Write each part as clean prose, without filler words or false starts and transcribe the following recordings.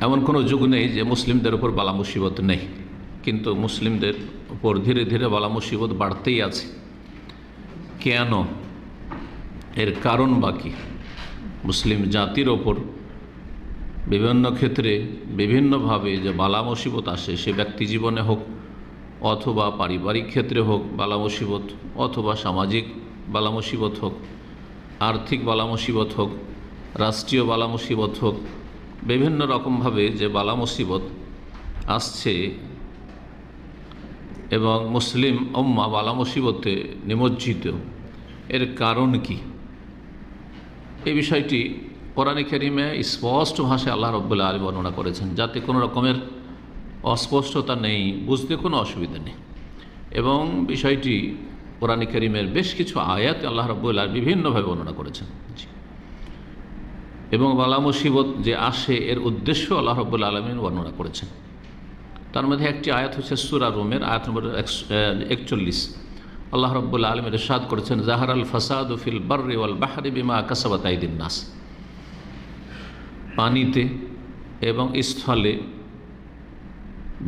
এমন কোনো যুগ নেই যে মুসলিমদের উপর বালা মুসিবত নেই, কিন্তু মুসলিমদের উপর ধীরে ধীরে বালা মুসিবত বাড়তেই আছে। কেন? এর কারণ বাকি মুসলিম জাতির ওপর বিভিন্ন ক্ষেত্রে বিভিন্নভাবে যে বালা মুসিবত আসে, সে ব্যক্তি জীবনে হোক অথবা পারিবারিক ক্ষেত্রে হোক বালা মুসিবত, অথবা সামাজিক বালা মুসিবত হোক, আর্থিক বালা মুসিবত হোক, রাষ্ট্রীয় বালা মুসিবত হোক, বিভিন্ন রকমভাবে যে বালা মুসিবত আসছে এবং মুসলিম উম্মাহ বালা মুসিবতে নিমজ্জিত, এর কারণ কি? এই বিষয়টি কোরআনে কারিমে স্পষ্ট ভাষায় আল্লাহ রাব্বুল আলামিন বর্ণনা করেছেন, যাতে কোনো রকমের অস্পষ্টতা নেই, বুঝতে কোনো অসুবিধা নেই। এবং বিষয়টি কোরআনে কারিমের বেশ কিছু আয়াতে আল্লাহ রাব্বুল আলামিন বিভিন্নভাবে বর্ণনা করেছেন। এবং বালা মুসিবত যে আসে এর উদ্দেশ্য আল্লাহ রাব্বুল আলামিন বর্ণনা করেছেন। তার মধ্যে একটি আয়াত হচ্ছে সূরা রুমের আয়াত নম্বর 41। আল্লাহ রাব্বুল আলামিন ইরশাদ করেছেন, জাহারাল ফাসাদু ফিল বাররি ওয়াল বাহরি বিমা কাসাবাত আইদিন নাস। পানিতে এবং স্থলে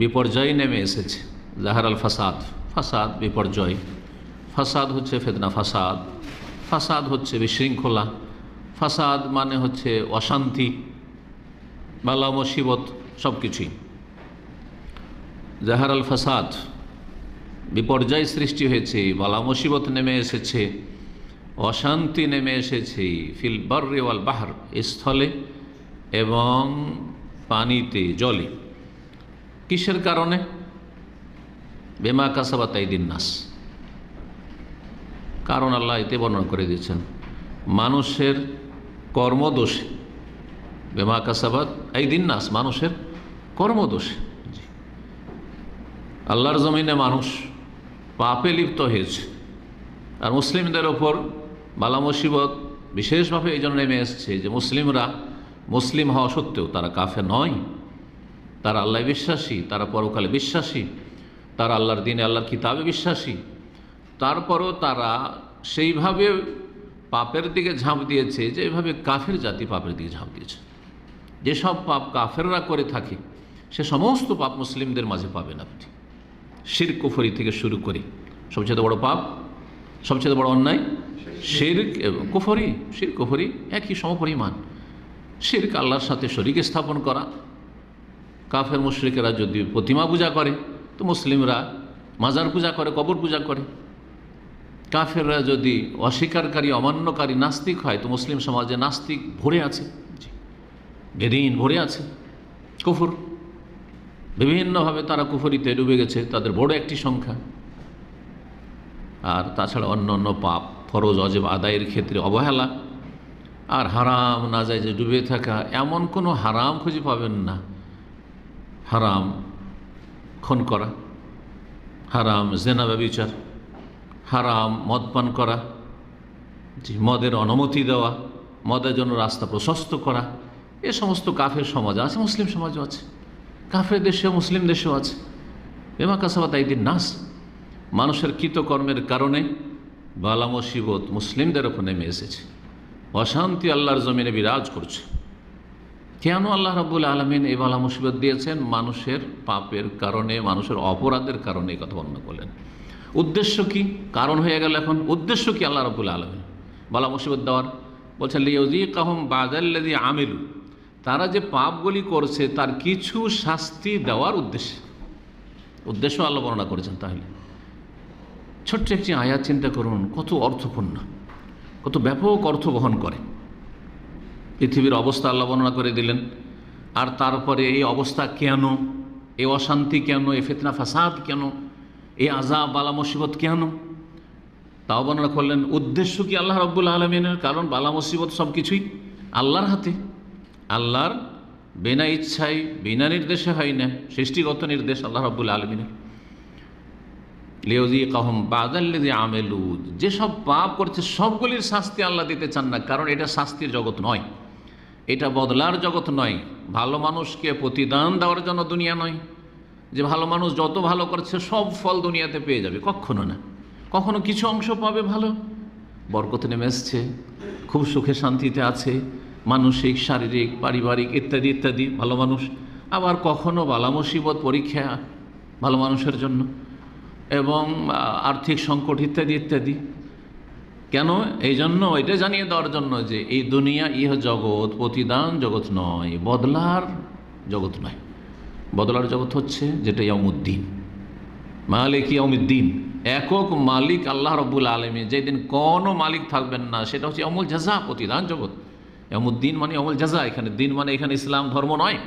বিপর্যয় নেমে এসেছে। জাহারাল ফাসাদ, ফাসাদ বিপর্যয়, ফাসাদ হচ্ছে ফিতনা ফাসাদ, ফাসাদ হচ্ছে বিশৃঙ্খলা, ফাসাদ মানে হচ্ছে অশান্তি, বালা মুসিবত সব কিছুই। জাহারাল ফাসাদ, বিপর্যয় সৃষ্টি হয়েছে, বালা মুসিবত নেমে এসেছে, অশান্তি নেমে এসেছে, ফিল বাররি ওয়াল বাহর, স্থলে এবং পানিতে, জলে। কিসের কারণে? বিমা কাসাবাত আইদিন নাস। কারণ আল্লাহ এতে বর্ণনা করে দিয়েছেন, মানুষের কর্মদোষে। বিমা কাসাবাত আইদিন নাস, মানুষের কর্মদোষে। আল্লাহর জমিনে মানুষ পাপে লিপ্ত হয়েছে, আর মুসলিমদের ওপর বালা মুসিবত বিশেষভাবে এই জন্য নেমে এসছে যে মুসলিমরা মুসলিম হওয়া সত্ত্বেও তারা কাফের নয়, তারা আল্লাহ বিশ্বাসী, তারা পরকালে বিশ্বাসী, তারা আল্লাহর দিনে আল্লাহর কিতাবে বিশ্বাসী, তারপরও তারা সেইভাবে পাপের দিকে ঝাঁপ দিয়েছে যে এইভাবে কাফের জাতি পাপের দিকে ঝাঁপ দিয়েছে। যেসব পাপ কাফেররা করে থাকে সে সমস্ত পাপ মুসলিমদের মাঝে পাবেন আপনি। শিরক কুফরি থেকে শুরু করে সবচেয়ে বড় পাপ, সবচেয়ে বড় অন্যায় শিরক এবং কুফরি। শিরক কুফরি একই সমপরিমাণ। শিরক আল্লাহর সাথে শরীক স্থাপন করা। কাফের মুশরিকেরা যদি প্রতিমা পূজা করে তো মুসলিমরা মাজার পূজা করে, কবর পূজা করে। কাফেররা যদি অস্বীকারী, অমান্যকারী, নাস্তিক হয় তো মুসলিম সমাজে নাস্তিক ভরে আছে, বেদিন ভরে আছে। কুফর, বিভিন্নভাবে তারা কুফরিতে ডুবে গেছে, তাদের বড় একটি সংখ্যা। আর তাছাড়া অন্য অন্য পাপ, ফরজ অজেব আদায়ের ক্ষেত্রে অবহেলা, আর হারাম না যায় যে ডুবে থাকা, এমন কোনো হারাম খুঁজে পাবেন না। হারাম খুন করা, হারাম জেনা ব্যভিচার, হারাম মদ পান করা, মদের অনুমতি দেওয়া, মদের জন্য রাস্তা প্রশস্ত করা, এ সমস্ত কাফের সমাজ আছে, মুসলিম সমাজও আছে, কাফের দেশেও মুসলিম দেশেও আছে। বিমা কাসাবাত আইদিন নাস, মানুষের কৃতকর্মের কারণে বালা মুসিবত মুসলিমদের ওপর নেমে এসেছে, অশান্তি আল্লাহর জমিনে বিরাজ করছে। কেন আল্লাহ রাব্বুল আলামিন এই বালা মুসিবত দিয়েছেন? মানুষের পাপের কারণে, মানুষের অপরাধের কারণে এই কথা বর্ণনা করলেন। উদ্দেশ্য কি? কারণ হয়ে গেল এখন উদ্দেশ্য কি আল্লাহ রাব্বুল আলামিন বালা মুসিবত দেওয়ার? বলছেন লিইউযীকাহুম বা'দাল্লাযী আমিলু, তারা যে পাপগুলি করছে তার কিছু শাস্তি দেওয়ার উদ্দেশ্য আল্লাহ বর্ণনা করেছেন। তাহলে ছোট্ট একটি আয়াত চিন্তা করুন, কত অর্থপূর্ণ, কত ব্যাপক অর্থ বহন করে। পৃথিবীর অবস্থা আল্লাহ বর্ণনা করে দিলেন, আর তারপরে এই অবস্থা কেন, এই অশান্তি কেন, এই ফিতনা ফাসাদ কেন, এই আযাব বালা মুসিবত কেন, তাও বর্ণনা করলেন। উদ্দেশ্য কি আল্লাহ রাব্বুল আলামিনের? কারণ বালা মুসিবত সব কিছুই আল্লাহর হাতে, আল্লাহর বিনা ইচ্ছায়, বিনা নির্দেশে হয় না, সৃষ্টিগত নির্দেশ আল্লাহ রাব্বুল আলামিনের। লিইউযীকাহুম বা'দাল্লাযী আমিলু, যেসব পাপ করছে সবগুলির শাস্তি আল্লাহ দিতে চান না, কারণ এটা শাস্তির জগৎ নয়, এটা বদলার জগৎ নয়। ভালো মানুষকে প্রতিদান দেওয়ার জন্য দুনিয়া নয়, যে ভালো মানুষ যত ভালো করছে সব ফল দুনিয়াতে পেয়ে যাবে, কখনো না। কখনো কিছু অংশ পাবে ভালো, বরকত নেমে এসছে, খুব সুখে শান্তিতে আছে, মানসিক, শারীরিক, পারিবারিক ইত্যাদি ইত্যাদি, ভালো মানুষ। আবার কখনো বালা মুসিবত, পরীক্ষা ভালো মানুষের জন্য, এবং আর্থিক সংকট ইত্যাদি ইত্যাদি। কেন? এই জন্য এটা জানিয়ে দেওয়ার জন্য যে এই দুনিয়া ইহ জগৎ প্রতিদান জগৎ নয়, বদলার জগৎ নয়। বদলার জগৎ হচ্ছে যেটা ইয়াউমুদ্দিন, মালিক ইয়াউমিদ্দিন, একক মালিক আল্লাহ রাব্বুল আলামিন। যেদিন কোনো মালিক থাকবেন না, সেটা হচ্ছে ইয়াউমুল জাযা, প্রতিদান জগৎ। ইয়াউমুদ্দিন মানে ইয়াউমুল জাযা। এখানে দিন মানে এখানে ইসলাম ধর্ম নয়,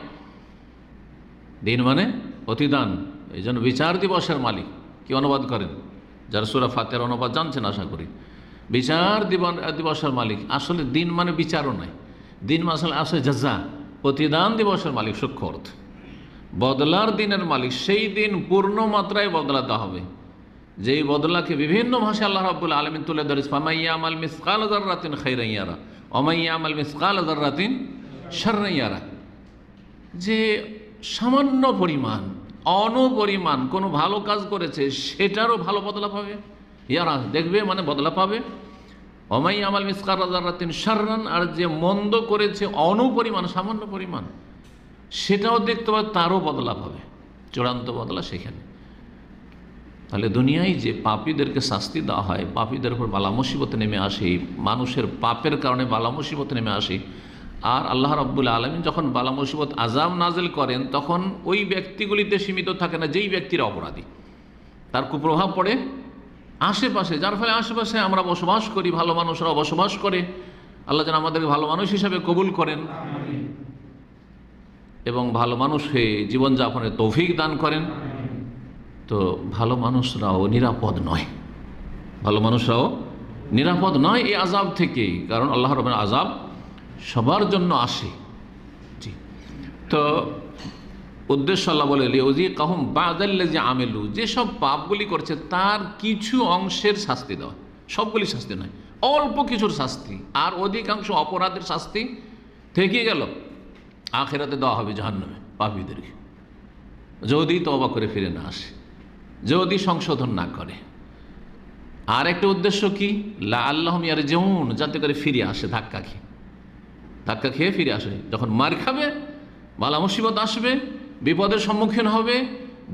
দিন মানে প্রতিদান। এই জন্য বিচার দিবসের মালিক কি অনুবাদ করেন? যারা সূরা ফাতিহার অনুবাদ জানছেন আশা করি। বিচার দিবসের মালিক, আসলে দিন মানে বিচারও নয়, দিন মানে আসলে জাযা, প্রতিদান দিবসের মালিক। সূক্ষ্ম অর্থ বদলার দিনের মালিক। সেই দিন পূর্ণ মাত্রায় বদলাতে হবে, যেই বদলাকে বিভিন্ন ভাষায় আল্লাহ রাব্বুল আলামিন তুলে ধরেছে। ফামান ইয়ামাল মিসকাল যাররাতিন খাইরান ইয়ারা ওয়া মান ইয়ামাল মিসকাল যাররাতিন শাররান ইয়ারা। যে সামান্য পরিমাণ, অনপরিমাণ কোনো ভালো কাজ করেছে, সেটারও ভালো বদলা পাবে। ইয়ারা দেখবে মানে বদলা পাবে। ওয়া মান ইয়ামাল মিসকাল যাররাতিন শাররান, আর যে মন্দ করেছে অনপরিমাণ, সামান্য পরিমাণ, সেটাও দেখতে পাবে, তারও বদলা পাবে, চূড়ান্ত বদলা সেখানে। তাহলে দুনিয়ায় যে পাপীদেরকে শাস্তি দেওয়া হয়, পাপীদের উপর বালা মুসিবতে নেমে আসে, মানুষের পাপের কারণে বালা মুসিবতে নেমে আসে, আর আল্লাহ রাব্বুল আলামিন যখন বালা মুসিবত আযাব নাজিল করেন, তখন ওই ব্যক্তিগুলিতে সীমিত থাকে না যেই ব্যক্তিরা অপরাধী, তার কুপ্রভাব পড়ে আশেপাশে, যার ফলে আশেপাশে আমরা বসবাস করি, ভালো মানুষরাও বসবাস করে। আল্লাহ যেন আমাদেরকে ভালো মানুষ হিসাবে কবুল করেন এবং ভালো মানুষ হয়ে জীবনযাপনের তৌফিক দান করেন। তো ভালো মানুষরাও নিরাপদ নয়, ভালো মানুষরাও নিরাপদ নয় এই আযাব থেকে, কারণ আল্লাহ রাব্বুল আযাব সবার জন্য আসে। জি, তো উদ্দেশ্য আল্লাহ বলে লিউযীকাহুম বা'দাল্লাযী আমিলু, যেসব পাপগুলি করছে তার কিছু অংশের শাস্তি দেওয়া, সবগুলি শাস্তি নয়, অল্প কিছুর শাস্তি, আর অধিকাংশ অপরাধের শাস্তি থেকে গেল আখিরাতে দেওয়া হবে জাহান্নামে পাপীদেরকে, যদি তওবা করে ফিরে না আসে, যদি সংশোধন না করে। আর একটা উদ্দেশ্য কি? লাআল্লাহুম ইয়ারজিউন, যাতে করে ফিরে আসে, ধাক্কা খেয়ে ফিরে আসে। যখন মার খাবে, বালা মুসিবত আসবে, বিপদের সম্মুখীন হবে,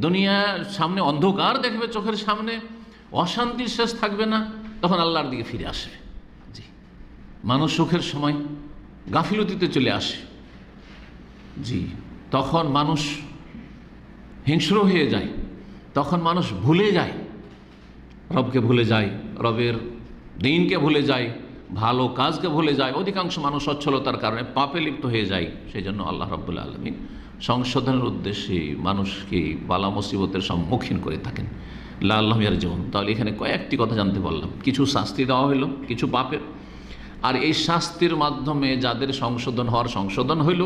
দুনিয়ার সামনে অন্ধকার দেখবে, চোখের সামনে অশান্তির শেষ থাকবে না, তখন আল্লাহর দিকে ফিরে আসবে। জি, মানুষ সুখের সময় গাফিলতিতে চলে আসে। জি, তখন মানুষ হিংস্র হয়ে যায়, তখন মানুষ ভুলে যায়, রবকে ভুলে যায়, রবের দিনকে ভুলে যায়, ভালো কাজকে ভুলে যায়। অধিকাংশ মানুষ অচ্ছলতার কারণে পাপে লিপ্ত হয়ে যায়। সেই জন্য আল্লাহ রাব্বুল আলামিন সংশোধনের উদ্দেশ্যে মানুষকে বালা মুসিবতের সম্মুখীন করে থাকেন। লাআল্লাহুম ইয়ারজিউন। তাহলে এখানে কয়েকটি কথা জানতে পারলাম। কিছু শাস্তি দেওয়া হইল কিছু পাপের, আর এই শাস্তির মাধ্যমে যাদের সংশোধন হওয়ার সংশোধন হইল,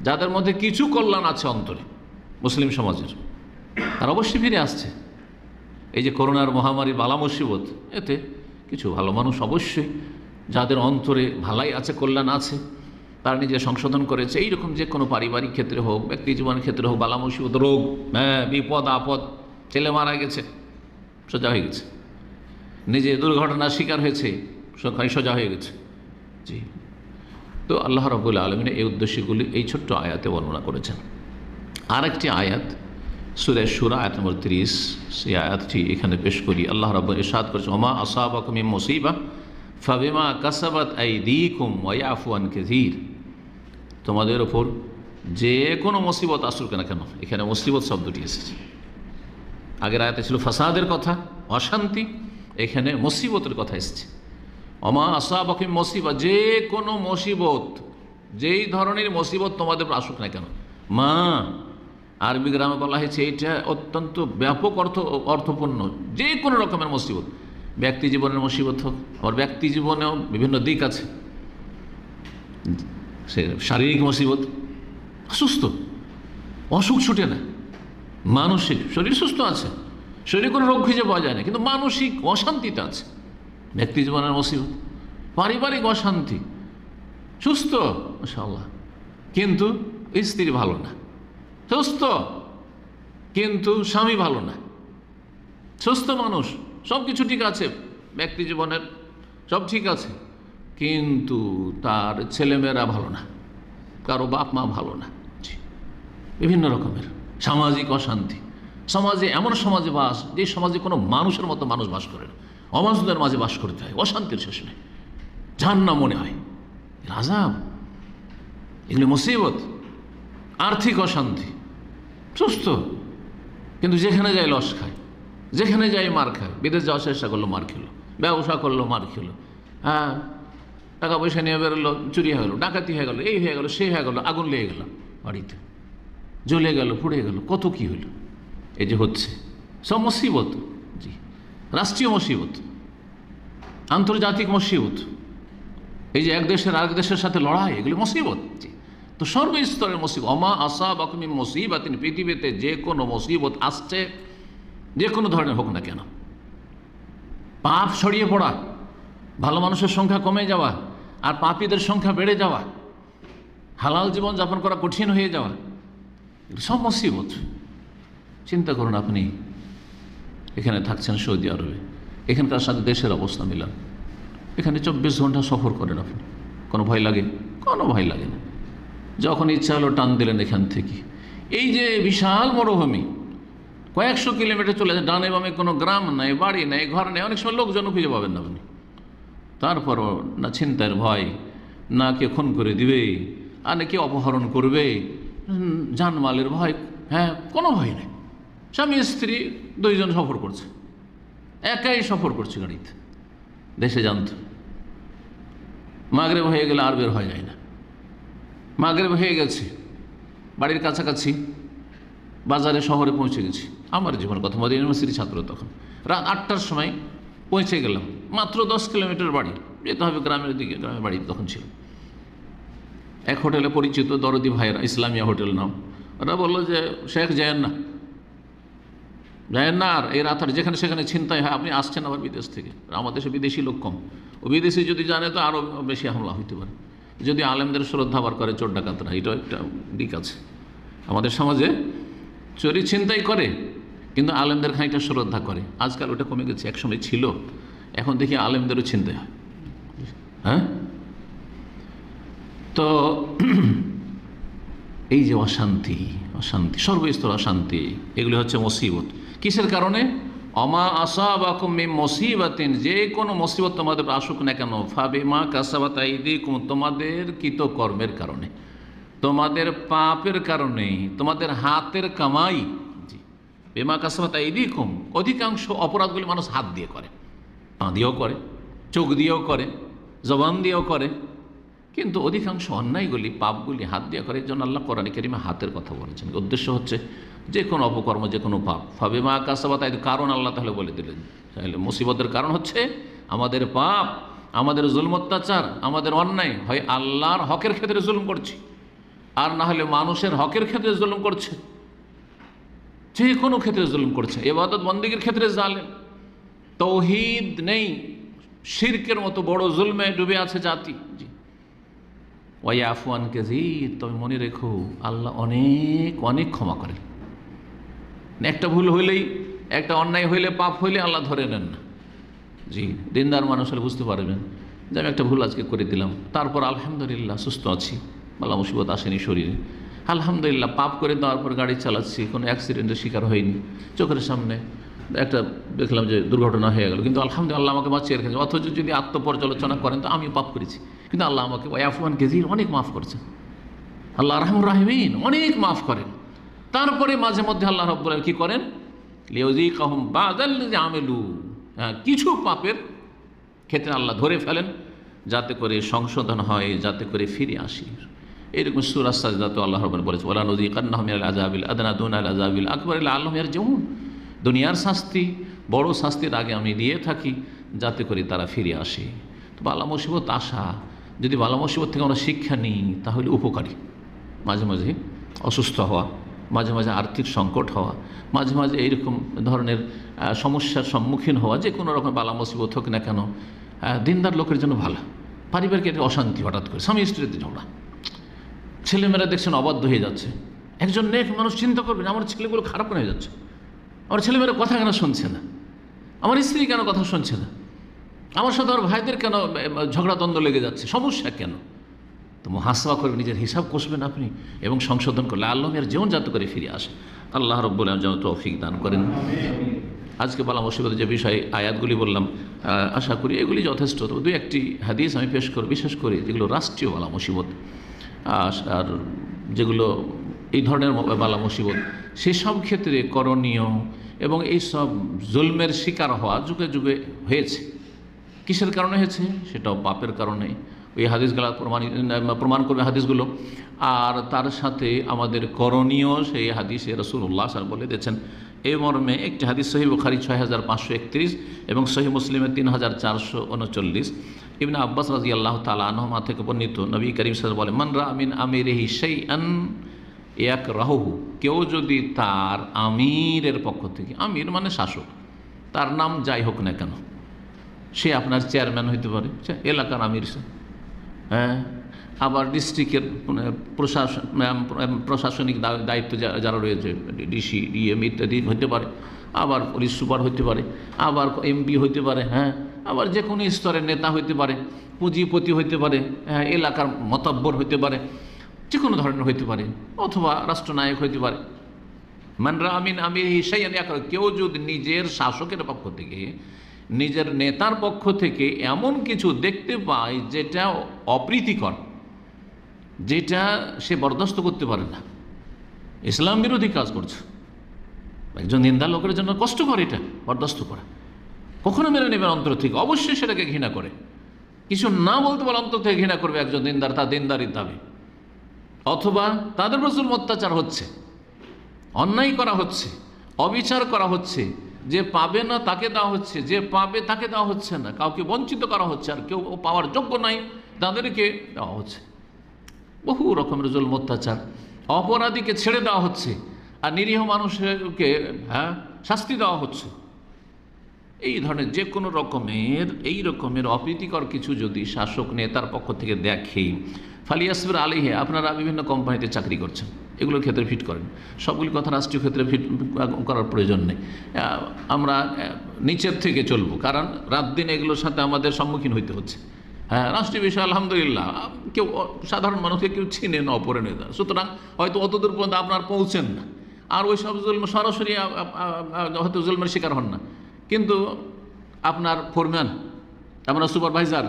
যাদের মধ্যে কিছু কল্যাণ আছে অন্তরে মুসলিম সমাজের, তারা অবশ্যই ফিরে আসছে। এই যে করোনার মহামারী বালা মুসিবত, এতে কিছু ভালো মানুষ অবশ্যই, যাদের অন্তরে ভালাই আছে, কল্যাণ আছে, তারা নিজে সংশোধন করেছে। এইরকম যে কোনো পারিবারিক ক্ষেত্রে হোক, ব্যক্তি জীবনের ক্ষেত্রে হোক, বালা মুসিবত, রোগ, বিপদ আপদ, ছেলে মারা গেছে, সোজা হয়ে গেছে, নিজে দুর্ঘটনার শিকার হয়েছে, সোজা হয়ে গেছে। জি, তো আল্লাহ রাব্বুল আলামিন এই উদ্দেশ্যগুলি এই ছোট্ট আয়াতে বর্ণনা করেছেন। আরেকটি আয়াত সূরা শুরা আয়াত নম্বর 30, সেই আয়াতটি এখানে পেশ করি। আল্লাহ রাব্বুল ইরশাদ করেছেন, ওমা আসাবাকুম মিন মুসিবা ফাবিমা কাসাবাত আইদিকুম ওয়া ইয়াফু আন কাসীর। তোমাদের ওপর যে কোনো মুসিবত আসুক না কেন, এখানে মুসিবত শব্দটি এসেছে। আগের আয়াতে ছিল ফাসাদের কথা, অশান্তি, এখানে মুসিবতের কথা এসেছে। ওমা আসাবাকুম মিন মুসিবা, যে কোনো মুসিবত, যেই ধরনের মুসিবত তোমাদের উপর আসুক না কেন। মা আরবি গ্রামে বলা হয়েছে, এটা অত্যন্ত ব্যাপক অর্থপূর্ণ, যে কোনো রকমের মুসিবত, ব্যক্তি জীবনের মুসিবত হোক, আবার ব্যক্তি জীবনেও বিভিন্ন দিক আছে। সে শারীরিক মুসিবত, অসুস্থ, অসুখ ছুটে না, মানসিক শরীর সুস্থ আছে, শরীরে কোনো রোগ খুঁজে পাওয়া যায় না, কিন্তু মানসিক অশান্তিতে আছে, ব্যক্তি জীবনের মুসিবত, পারিবারিক অশান্তি, সুস্থ মাশাআল্লাহ, কিন্তু স্ত্রী ভালো না, সুস্থ কিন্তু স্বামী ভালো না, সুস্থ মানুষ, সব কিছু ঠিক আছে, ব্যক্তি জীবনের সব ঠিক আছে, কিন্তু তার ছেলেমেয়েরা ভালো না, কারো বাপ মা ভালো না, বিভিন্ন রকমের সামাজিক অশান্তি, সমাজে এমন সমাজে বাস যে সমাজে কোনো মানুষের মতো মানুষ বাস করে না, অমানুষদের মাঝে বাস করতে হয়, অশান্তির শেষ নেই, জাহান্নাম মনে হয়, আযাব, এগুলি মুসিবত। আর্থিক অশান্তি, সুস্থ কিন্তু যেখানে যায় লস খায়, যেখানে যায় মার খায়, বিদেশ যাওয়ার চেষ্টা করলো মার খেলো, ব্যবসা করলো মার খেলো, হ্যাঁ টাকা পয়সা নিয়ে বেরোলো, চুরি হয়ে গেলো, ডাকাতি হয়ে গেলো, এই হয়ে গেলো, সে হয়ে গেলো, আগুন লেগে গেল, বাড়িতে জ্বলে গেল, পুড়ে গেল, কত কি হইল। এই যে হচ্ছে সব মুসিবত, জি, রাষ্ট্রীয় মুসিবত, আন্তর্জাতিক মুসিবত, এই যে এক দেশের আরেক দেশের সাথে লড়াই, এগুলি মুসিবত। জি, তো সর্বস্তরের মুসিবত। অমা আসাবাকুম মিন মুসিবাতিন, পৃথিবীতে যে কোনো মুসিবত আসছে, যে কোনো ধরনের হোক না কেন, পাপ ছড়িয়ে পড়া, ভালো মানুষের সংখ্যা কমে যাওয়া আর পাপীদের সংখ্যা বেড়ে যাওয়া, হালাল জীবন যাপন করা কঠিন হয়ে যাওয়া, সব মুসিবত। চিন্তা করুন, আপনি এখানে থাকছেন সৌদি আরবে, এখানকার সাথে দেশের অবস্থা মিলান, এখানে 24 ঘন্টা সফর করেন আপনি, কোনো ভয় লাগে? কোনো ভয় লাগে না, যখন ইচ্ছা হলো টান দিলেন এখান থেকে। এই যে বিশাল মরুভূমি, কয়েকশো কিলোমিটার চলে যায়, ডানে বামে কোনো গ্রাম নাই, বাড়ি নাই, ঘর নেই, অনেক সময় লোকজন খুঁজে পাবেন না আপনি। তারপরও না ছিনতাইয়ের ভয়, না কে খুন করে দিবে, আর না কে অপহরণ করবে, জানমালের ভয়, হ্যাঁ কোনো ভয় নেই। স্বামী স্ত্রী দুইজন সফর করছে, একাই সফর করছে গাড়িতে, দেশে জানত। মাগরিব হয়ে গেলে আর বের হয়ে যায় না, মাগরিব হয়ে গেছে, বাড়ির কাছাকাছি বাজারে শহরে পৌঁছে গেছি। আমার জীবনের কথা, মদিনা ইউনিভার্সিটির ছাত্র তখন, রাত 8টার সময় পৌঁছে গেলাম, মাত্র 10 কিলোমিটার বাড়ি, যেতে হবে গ্রামের দিকে, গ্রামের বাড়ি তখন ছিল। এক হোটেলে পরিচিত দরদি ভাইয়েরা, ইসলামিয়া হোটেল নাম, ওরা বললো যে শেখ যায়েন না, যায়েন না, আর এই রাত যেখানে সেখানে ছিনতাই হয়, আপনি আসছেন আবার বিদেশ থেকে, আমাদের দেশে বিদেশি লোক কম, ও বিদেশি যদি জানে তো আরও বেশি হামলা হইতে পারে, যদি আলেমদের শ্রদ্ধা আবার করে চোর ডাকাতরা, এটাও একটা দিক আছে। আমাদের সমাজে চুরি ছিনতাই করে কিন্তু আলেমদের খানিকটা শ্রদ্ধা করে, আজকাল ওটা কমে গেছে, একসময় ছিল, এখন দেখি আলেমদেরও ছিনতাই হয়। হ্যাঁ, তো এই যে অশান্তি, অশান্তি, সর্বস্তর অশান্তি, এগুলি হচ্ছে মুসিবত। কিসের কারণে? অমা আসাবাকুম মিন মুসিবাতিন, যে কোনো মুসিবত তোমাদের আসুক না কেন, ফাবিমা কাসাবাত আইদিকুম, তোমাদের কৃতকর্মের কারণে, তোমাদের পাপের কারণে, তোমাদের হাতের কামাই। জি, বিমা কাসাবাত আইদিকুম, অধিকাংশ অপরাধগুলি মানুষ হাত দিয়ে করে, পা দিয়েও করে, চোখ দিয়েও করে, জবান দিয়েও করে, কিন্তু অধিকাংশ অন্যায়গুলি, পাপগুলি হাত দিয়ে করে। এই জন্য আল্লাহ কোরআনে কারিমে হাতের কথা বলেছেন। উদ্দেশ্য হচ্ছে যে কোনো অপকর্ম, যে কোনো পাপ, ফাবিমা কাসাবাত আইদিকুম, কারণ আল্লাহ তাহলে বলে দিলেন, তাহলে মুসিবতের কারণ হচ্ছে আমাদের পাপ, আমাদের জুলম অত্যাচার, আমাদের অন্যায়। হয় আল্লাহর হকের ক্ষেত্রে জুলুম করছি, আর না হলে মানুষের হকের ক্ষেত্রে জুলুম করছে, যে কোনো ক্ষেত্রে জুলুম করছে, ইবাদত বন্দেগীর ক্ষেত্রে জালেম, তৌহিদ নেই, শিরকের মতো বড় জুলমে ডুবে আছে জাতি। জি, ওয়াইয়াফু আন কাসীর, তবে মনে রেখো আল্লাহ অনেক অনেক ক্ষমা করেন। একটা ভুল হইলেই, একটা অন্যায় হইলে, পাপ হইলে আল্লাহ ধরে নেন না। জি, দিনদার মানুষ হলে বুঝতে পারবেন যে আমি একটা ভুল আজকে করে দিলাম, তারপর আলহামদুলিল্লাহ সুস্থ আছি, বালা মুসিবত আসেনি শরীরে, আলহামদুলিল্লাহ। পাপ করে দেওয়ার পর গাড়ি চালাচ্ছি, কোনো অ্যাক্সিডেন্টের শিকার হয়নি, চোখের সামনে একটা দেখলাম যে দুর্ঘটনা হয়ে গেল, কিন্তু আলহামদুলিল্লাহ আমাকে বাঁচিয়ে রেখেছে। অথচ যদি আত্মপর্যালোচনা করেন তো আমিও পাপ করেছি, কিন্তু আল্লাহ আমাকে ওয়াইয়াফু আন কাসীর, অনেক মাফ করছেন। আল্লাহ রাহমুর রাহিমিন, অনেক মাফ করেন। তারপরে মাঝে মধ্যে আল্লাহ রাব্বুল আলামিন কি করেন? লিয়াযীকাহুম বা'দাল্লাযী আমিলু, কিছু পাপের ক্ষেত্রে আল্লাহ ধরে ফেলেন, যাতে করে সংশোধন হয়, যাতে করে ফিরে আসি। এইরকম সূরা সাজদাতে আল্লাহ রাব্বুল বলেছে, ওয়ালা নুযীকান্নাহুম মিনাল আযাবিল আদনা দুনাল আযাবিল আকবার লাআল্লাহুম ইয়ারজিউন, দুনিয়ার শাস্তি, বড় শাস্তির আগে আমি দিয়ে থাকি, যাতে করে তারা ফিরে আসে। তো বালা মুসিবত আসা, যদি বালা মুসিবত থেকে আমরা শিক্ষা নিই তাহলে উপকারী। মাঝে মাঝে অসুস্থ হওয়া, মাঝে মাঝে আর্থিক সংকট হওয়া, মাঝে মাঝে এইরকম ধরনের সমস্যার সম্মুখীন হওয়া, যে কোনো রকম বালা মুসিবত হোক না কেন, দিনদার লোকের জন্য ভালো। পারিবারিক একটা অশান্তি, হঠাৎ করে স্বামী স্ত্রীতে ঝগড়া, ছেলেমেয়েরা দেখছেন অবাধ্য হয়ে যাচ্ছে। একজন নেক মানুষ চিন্তা করবেন, আমার ছেলেগুলো খারাপ হয়ে যাচ্ছে, আমার ছেলেমেয়েরা কথা কেন শুনছে না, আমার স্ত্রী কেন কথা শুনছে না, আমার সাথে আমার ভাইদের কেন ঝগড়া দ্বন্দ্ব লেগে যাচ্ছে, সমস্যা কেন? তো মুহাসাবা করবেন, নিজের হিসাব কষবেন আপনি এবং সংশোধন করলে আল্লাহ এর জীবন যাতে করে ফিরে আসে। আল্লাহ রাব্বুল আলামিন যেন তৌফিক দান করেন। আজকে বালা মুসিবতের যে বিষয়ে আয়াতগুলি বললাম, আশা করি এগুলি যথেষ্ট। তো দুই একটি হাদিস আমি পেশ করি, বিশেষ করে যেগুলো রাষ্ট্রীয় বালা মুসিবত আর যেগুলো এই ধরনের বালা মুসিবত, সেসব ক্ষেত্রে করণীয় এবং এইসব জুলমের শিকার হওয়া যুগে যুগে হয়েছে। কিসের কারণে হয়েছে? সেটাও পাপের কারণে। ওই হাদিসগুলো প্রমাণ করবে হাদিসগুলো। আর তার সাথে আমাদের করণীয় সেই হাদিসে রাসূলুল্লাহ সাল্লাল্লাহু আলাইহি ওয়াসাল্লাম বলে দিয়েছেন। এই মর্মে একটি হাদিস সহিহ বুখারী 6531 এবং সহিহ মুসলিমে 3439। ইবনে আব্বাস রাদিয়াল্লাহু তাআলা আনহুমা থেকে বর্ণিত, নবী করিম সাল্লাল্লাহু আলাইহি ওয়াসাল্লাম বলেন, মান রা মিন আমিরিহি শাইআন ইয়াকরাহুহু, কেউ যদি তার আমিরের পক্ষ থেকে, আমির মানে শাসক, তার নাম যাই হোক না কেন, সে আপনার চেয়ারম্যান হইতে পারে, এলাকার আমির সে, হ্যাঁ, আবার ডিস্ট্রিক্টের প্রশাসনিক দায়িত্ব যারা রয়েছে, ডিসি, ডিএম ইত্যাদি হতে পারে, আবার পুলিশ সুপার হতে পারে, আবার এমপি হইতে পারে, হ্যাঁ, আবার যে কোনো স্তরের নেতা হইতে পারে, পুঁজিপতি হইতে পারে, হ্যাঁ, এলাকার মতব্বর হইতে পারে, যে কোনো ধরনের হইতে পারে, অথবা রাষ্ট্রনায়ক হইতে পারে। মানরা আমিন আমির শাইআন ইয়াকরাহু, কেউ যদি নিজের শাসকের পক্ষ থেকে, নিজের নেতার পক্ষ থেকে এমন কিছু দেখতে পায় যেটা অপ্রীতিকর, যেটা সে বরদাস্ত করতে পারে না, ইসলাম বিরোধী কাজ করছে, একজন নিন্দা লোকের জন্য কষ্টকর, এটা বরদাস্ত করা কখনো মেনে নেবেন অন্তর থেকে, অবশ্যই সেটাকে ঘৃণা করে, কিছু না বলতে পারে অন্তর থেকে ঘৃণা করবে একজন দিনদার, তার দিনদারির দাবি, অথবা তাদের উপর জুলম অত্যাচার হচ্ছে, অন্যায় করা হচ্ছে, অবিচার করা হচ্ছে, যে পাবে না তাকে দেওয়া হচ্ছে, যে পাবে তাকে দেওয়া হচ্ছে না, কাউকে বঞ্চিত করা হচ্ছে, আর কেউ পাওয়ার যোগ্য নাই তাদেরকে দেওয়া হচ্ছে, বহু রকমের জুলম অত্যাচার, অপরাধীকে ছেড়ে দেওয়া হচ্ছে, আর নিরীহ মানুষকে শাস্তি দেওয়া হচ্ছে। এই ধরনের যে কোনো রকমের এই রকমের অপ্রীতিকর কিছু যদি শাসক নেতার পক্ষ থেকে দেখে, ফালিয়াসবির আলাইহি, আপনারা বিভিন্ন কোম্পানিতে চাকরি করছেন, এগুলোর ক্ষেত্রে ফিট করেন, সবগুলি কথা রাষ্ট্রীয় ক্ষেত্রে ফিট করার প্রয়োজন নেই। আমরা নিচের থেকে চলবো, কারণ রাত দিন এগুলোর সাথে আমাদের সম্মুখীন হইতে হচ্ছে। হ্যাঁ, রাষ্ট্রীয় বিষয় আলহামদুলিল্লাহ কেউ সাধারণ মানুষকে কেউ চিনে না, অপরে নেতা, সুতরাং হয়তো অতদূর পর্যন্ত আপনার পৌঁছেন না, আর ওই সব জুলম সরাসরি হয়তো জুলমের শিকার হন না, কিন্তু আপনার ফোরম্যান, আপনার সুপারভাইজার,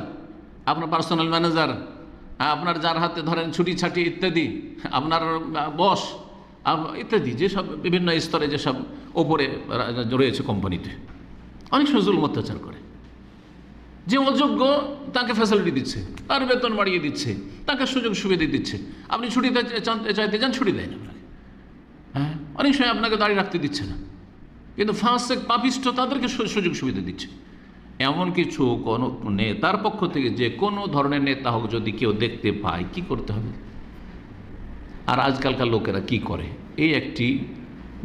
আপনার পার্সোনাল ম্যানেজার, আপনার যার হাতে ধরেন ছুটি ছাটি ইত্যাদি, আপনার বস ইত্যাদি, যেসব বিভিন্ন স্তরে যেসব ওপরে রয়েছে কোম্পানিতে, অনেক সময় জুলম অত্যাচার করে। যে অযোগ্য তাকে ফ্যাসিলিটি দিচ্ছে, তার বেতন বাড়িয়ে দিচ্ছে, তাকে সুযোগ সুবিধা দিচ্ছে, আপনি ছুটিতে চাইতে যান, ছুটি দেয় না আপনাকে, হ্যাঁ, অনেক সময় আপনাকে দাঁড়িয়ে রাখতে দিচ্ছে না, কিন্তু ফাঁসেক পাপিষ্ঠ তাদেরকে সুযোগ সুবিধা দিচ্ছে। এমন কিছু কোনো নেতার পক্ষ থেকে, যে কোনো ধরনের নেতা হোক, যদি কেউ দেখতে পায়, কি করতে হবে? আর আজকালকার লোকেরা কি করে, এই একটি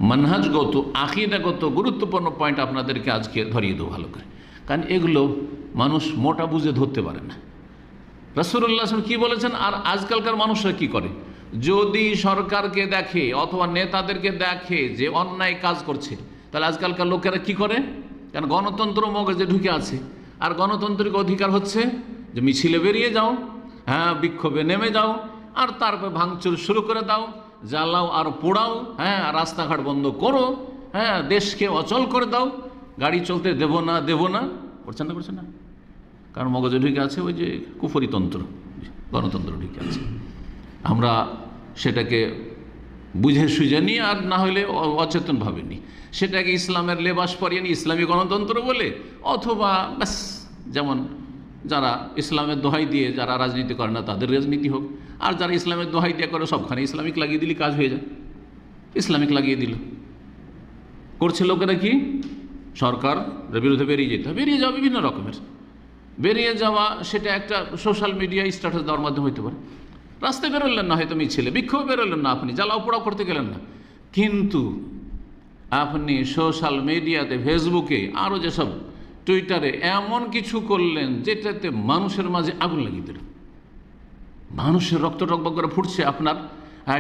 মানহাজগত, আকীদাগত গুরুত্বপূর্ণ পয়েন্ট আপনাদেরকে আজকে ধরিয়ে দেবো ভালো করে, কারণ এগুলো মানুষ মোটা বুঝে ধরতে পারে না। রাসূলুল্লাহ কি বলেছেন, আর আজকালকার মানুষরা কি করে, যদি সরকারকে দেখে অথবা নেতাদেরকে দেখে যে অন্যায় কাজ করছে, তাহলে আজকালকার লোকেরা কি করে, কারণ গণতন্ত্র মগজে ঢুকে আছে, আর গণতান্ত্রিক অধিকার হচ্ছে যে মিছিলে বেরিয়ে যাও, হ্যাঁ, বিক্ষোভে নেমে যাও, আর তারপর ভাঙচুর শুরু করে দাও, জ্বালাও আর পোড়াও, হ্যাঁ, রাস্তাঘাট বন্ধ করো, হ্যাঁ, দেশকে অচল করে দাও, গাড়ি চলতে দেবো না, করছেন না, কারণ মগজে ঢুকে আছে ওই যে কুফরি তন্ত্র, গণতন্ত্র ঢুকে আছে। আমরা সেটাকে বুঝে সুঝে নিই, আর না হলে অচেতনভাবে নিই, সেটাকে ইসলামের লেবাস পরিয়ে নিই ইসলামী গণতন্ত্র বলে, অথবা ব্যাস, যেমন যারা ইসলামের দোহাই দিয়ে যারা রাজনীতি করে না তাদের রাজনীতি হোক, আর যারা ইসলামের দোহাই দিয়ে করে সবখানে ইসলামিক লাগিয়ে দিলে কাজ হয়ে যায়, ইসলামিক লাগিয়ে দিল। করছে লোকেরা কি, সরকার বিরুদ্ধে বেরিয়ে যাওয়া বিভিন্ন রকমের বেরিয়ে যাওয়া, সেটা একটা সোশ্যাল মিডিয়া স্ট্যাটাস দেওয়ার মাধ্যমে হতে পারে। রাস্তায় বেরোলেন না, হয়তো মিছিলে বিক্ষোভ বেরোলেন না, আপনি জ্বালাও পোড়াও করতে গেলেন না, কিন্তু আপনি সোশ্যাল মিডিয়াতে, ফেসবুকে, আরও যেসব টুইটারে এমন কিছু করলেন যেটাতে মানুষের মাঝে আগুন লাগিয়ে দিল, মানুষের রক্ত টকবক করে ফুটছে আপনার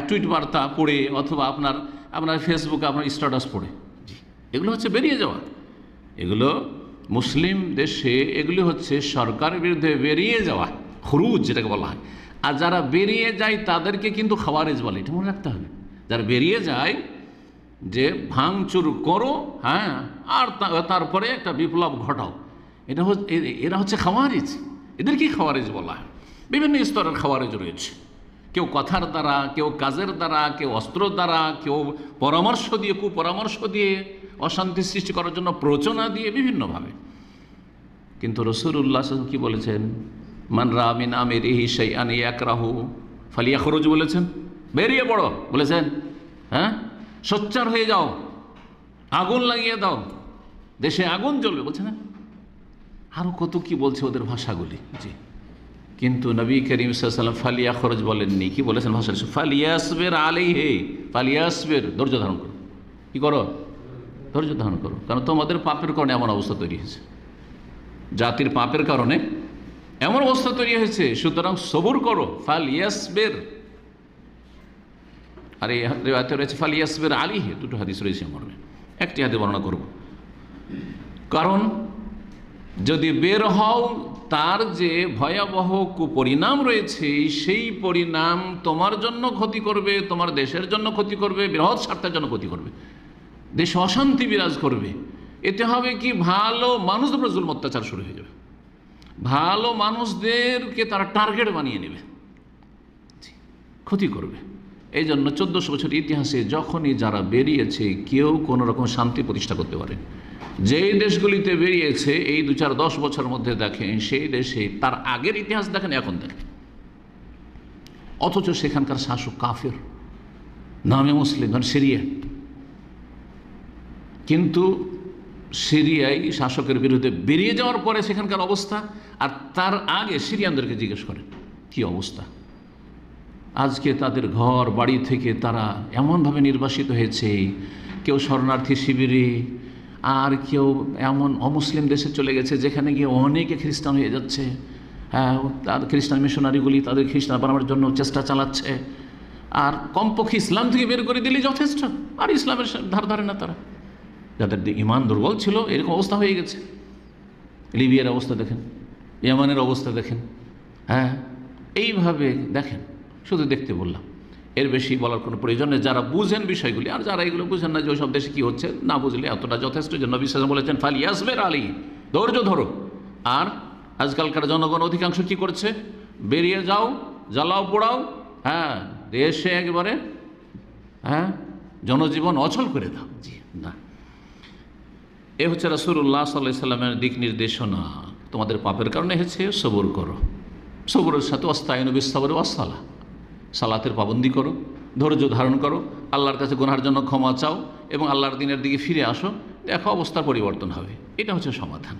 টুইট বার্তা পড়ে, অথবা আপনার ফেসবুকে আপনার স্ট্যাটাস পড়ে। এগুলো হচ্ছে বেরিয়ে যাওয়া, এগুলো মুসলিম দেশে এগুলি হচ্ছে সরকারের বিরুদ্ধে বেরিয়ে যাওয়া, খুরুজ যেটাকে বলা হয়। আর যারা বেরিয়ে যায় তাদেরকে কিন্তু খাওয়ারেজ বলে, এটা মনে রাখতে হবে। যারা বেরিয়ে যায় যে ভাঙচুর করো, হ্যাঁ, আর তারপরে একটা বিপ্লব ঘটাও, এরা হচ্ছে খাওয়ারিজ। এদেরকেই খাওয়ারিজ বলা হয়। বিভিন্ন স্তরের খাওয়ারিজ রয়েছে, কেউ কথার দ্বারা, কেউ কাজের দ্বারা, কেউ অস্ত্রের দ্বারা, কেউ পরামর্শ দিয়ে, কুপরামর্শ দিয়ে, অশান্তি সৃষ্টি করার জন্য প্ররোচনা দিয়ে, বিভিন্নভাবে। কিন্তু রাসূলুল্লাহ সাল্লাল্লাহু আলাইহি ওয়াসাল্লাম কি বলেছেন? মান রা মিন আমিরিহি শাইআন ইয়াকরাহু ফালিয়াখরুজ বলেছেন, বেরিয়ে পড়ো বলেছেন। হ্যাঁ, সোচ্চার হয়ে যাও, আগুন লাগিয়ে দাও, দেশে আগুন জ্বলবে বলছে না? আরও কত কি বলছে ওদের ভাষাগুলি। জি, কিন্তু নবী করিম সাল্লাল্লাহু আলাইহি ওয়াসাল্লাম ফালিয়াখরুজ বলেননি। কি বলেছেন ভাষা? ফালিয়াসবির আলাইহি, ফালিয়াসবির, ধৈর্য ধারণ করো। কি করো? ধৈর্য ধারণ করো, কারণ তোমাদের পাপের কারণে এমন অবস্থা তৈরি হয়েছে, জাতির পাপের কারণে এমন অবস্থা তৈরি হয়েছে, সুতরাং সবুর করো। ফালিয়াসবির, আর এই রিওয়ায়াতে রয়েছে ফালিয়াসবির আলাইহি, দুটো হাদিস রয়েছে মর্মে। একটি হাদিস বর্ণনা করব। কারণ যদি বের হও, তার যে ভয়াবহ কুপরিণাম রয়েছে, সেই পরিণাম তোমার জন্য ক্ষতি করবে, তোমার দেশের জন্য ক্ষতি করবে, বৃহৎ স্বার্থের জন্য ক্ষতি করবে, দেশে অশান্তি বিরাজ করবে। এতে হবে কি, ভালো মানুষদের উপর জুলম অত্যাচার শুরু হয়ে যাবে, ভালো মানুষদেরকে তারা টার্গেট বানিয়ে নেবে, ক্ষতি করবে। এই জন্য 1400 বছর ইতিহাসে যখনই যারা বেরিয়েছে, কেউ কোনো রকম শান্তি প্রতিষ্ঠা করতে পারে। যেই দেশগুলিতে বেরিয়েছে এই 2-4-10 বছরের মধ্যে দেখেন, সেই দেশে তার আগের ইতিহাস দেখেন, এখন দেখেন, অথচ সেখানকার শাসক কাফের, নামে মুসলিম, ধরেন সিরিয়া। কিন্তু সিরিয়ায় শাসকের বিরুদ্ধে বেরিয়ে যাওয়ার পরে সেখানকার অবস্থা, আর তার আগে সিরিয়ানদেরকে জিজ্ঞেস করেন কি অবস্থা। আজকে তাদের ঘর বাড়ি থেকে তারা এমনভাবে নির্বাসিত হয়েছে, কেউ শরণার্থী শিবিরে, আর কেউ এমন অমুসলিম দেশে চলে গেছে যেখানে গিয়ে অনেকে খ্রিস্টান হয়ে যাচ্ছে। হ্যাঁ, তাদের খ্রিস্টান মিশনারিগুলি তাদের খ্রিস্টান বানানোর জন্য চেষ্টা চালাচ্ছে। আর কমপক্ষে ইসলাম থেকে বের করে দিলে যথেষ্ট, আর ইসলামের ধার ধারে না তারা। যাদের ইমান দুর্বল ছিল, এরকম অবস্থা হয়ে গেছে। লিবিয়ার অবস্থা দেখেন, ইয়েমেনের অবস্থা দেখেন। হ্যাঁ, এইভাবে দেখেন, শুধু দেখতে বললাম, এর বেশি বলার কোনো প্রয়োজন নেই। যারা বুঝেন বিষয়গুলি, আর যারা এগুলো বুঝেন না যে ওই সব দেশে কী হচ্ছে, না বুঝলে এতটা যথেষ্ট যে নবী সাল্লাল্লাহু আলাইহি ওয়াসাল্লাম বলেছেন ফালিয়াসবির আলাইহি, ধৈর্য ধরো। আর আজকালকার জনগণ অধিকাংশ কী করছে? বেরিয়ে যাও, জ্বালাও পোড়াও, হ্যাঁ, দেশে একেবারে, হ্যাঁ, জনজীবন অচল করে দাও। জি না, এ হচ্ছে রাসূলুল্লাহ সাল্লাল্লাহু আলাইহি ওয়াসাল্লামের দিক নির্দেশনা। তোমাদের পাপের কারণে হয়েছে, সবর করো। সবরের সাথে ওয়াস্তাইনু বিস-সাবরি ওয়াস-সালাহ, সালাতের পাবন্দি করো, ধৈর্য ধারণ করো, আল্লাহর কাছে গুনাহের জন্য ক্ষমা চাও এবং আল্লাহর দিনের দিকে ফিরে আসো, দেখো অবস্থার পরিবর্তন হবে। এটা হচ্ছে সমাধান।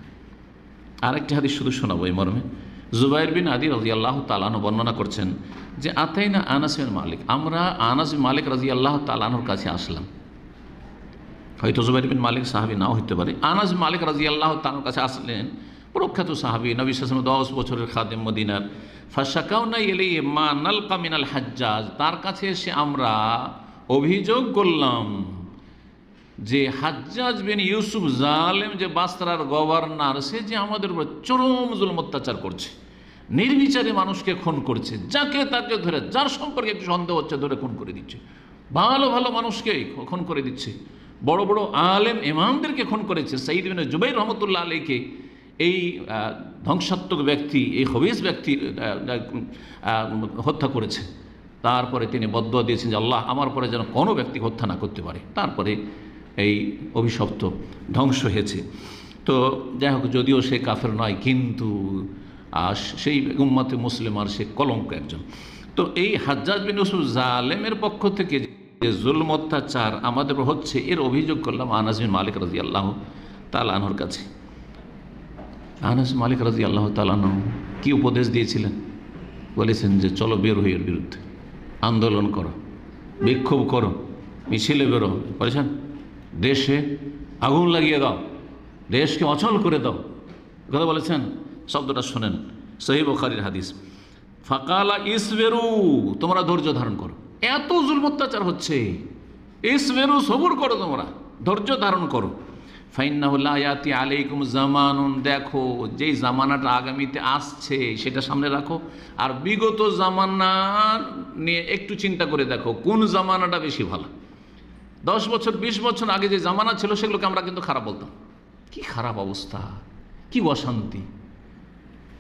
আরেকটি হাদিস শুধু শোনাবো এই মর্মে। জুবাইর বিন আদি রাদিয়াল্লাহু তাআলা আনহু বর্ণনা করছেন যে আতাইনা আনাস বিন মালিক, আমরা আনাস বিন মালিক রাদিয়াল্লাহু তাআলা আনহুর কাছে আসলাম। হয়তো জুবাইর বিন মালিক সাহাবী নাও হতে পারে। আনাস বিন মালিক রাদিয়াল্লাহু তাআলার কাছে আসলেন, প্রখ্যাত সাহাবী, নবী সাল্লাল্লাহু আলাইহি ওয়াসাল্লাম 10 বছরের খাদেম মদিনার। ফাশাকাউনা ইলাইহি মা নালকা মিনাল হাজ্জাজ, তার কাছে এসে আমরা অভিযোগ করলাম যে হাজ্জাজ বিন ইউসুফ জালেম, যে বাসরার গভর্নর, সে যে আমাদের উপর চরম জুলম অত্যাচার করছে, নির্বিচারে মানুষকে খুন করছে, যাকে তাকে ধরে, যার সম্পর্কে একটু সন্দেহ হচ্ছে ধরে খুন করে দিচ্ছে, ভালো ভালো মানুষকে খুন করে দিচ্ছে, বড় বড় আলেম ইমামদেরকে খুন করেছে। সাঈদ বিন জুবাইর রহমতুল্লাহ আলাইহি এই ধ্বংসাত্মক ব্যক্তি, এই খবিস ব্যক্তি হত্যা করেছে। তারপরে তিনি বদদুয়া দিয়েছেন যে আল্লাহ আমার পরে যেন কোনো ব্যক্তি হত্যা না করতে পারে। তারপরে এই অভিশপ্ত ধ্বংস হয়েছে। তো যাই হোক, যদিও সে কাফের নয়, কিন্তু সেই উম্মতে মুসলিমার সে কলঙ্ক একজন। তো এই হাজ্জাজ বিন ইউসুফ জালেমের পক্ষ থেকে যে জুলম অত্যাচার আমাদের হচ্ছে, এর অভিযোগ করলাম আনাস বিন মালিক রাদিয়াল্লাহু তাআলা আনহুর কাছে। আনাস মালিক রাদিয়াল্লাহু তাআলা আনহু কি উপদেশ দিয়েছিলেন? বলেছেন যে চলো বের হই এর বিরুদ্ধে, আন্দোলন করো, বিক্ষোভ করো, মিছিলে বেরো। বলেছেন দেশে আগুন লাগিয়ে দাও, দেশকে অচল করে দাও, কথা বলেছেন। শব্দটা শোনেন, সহিহ বুখারীর হাদিস। ফাকালা ইসবেরু, তোমরা ধৈর্য ধারণ করো, এত জুলম অত্যাচার হচ্ছে, ইসবেরু, সবুর করো, তোমরা ধৈর্য ধারণ করো। ফাইন্নাহু লা ইয়াতি আলাইকুম জামানুন, দেখো যেই জামানাটা আগামীতে আসছে সেটা সামনে রাখো, আর বিগত জামানা নিয়ে একটু চিন্তা করে দেখো কোন জামানাটা বেশি ভালো। 10 বছর 20 বছর আগে যে জামানা ছিল সেগুলোকে আমরা কিন্তু খারাপ বলতাম। কি খারাপ অবস্থা, কি অশান্তি।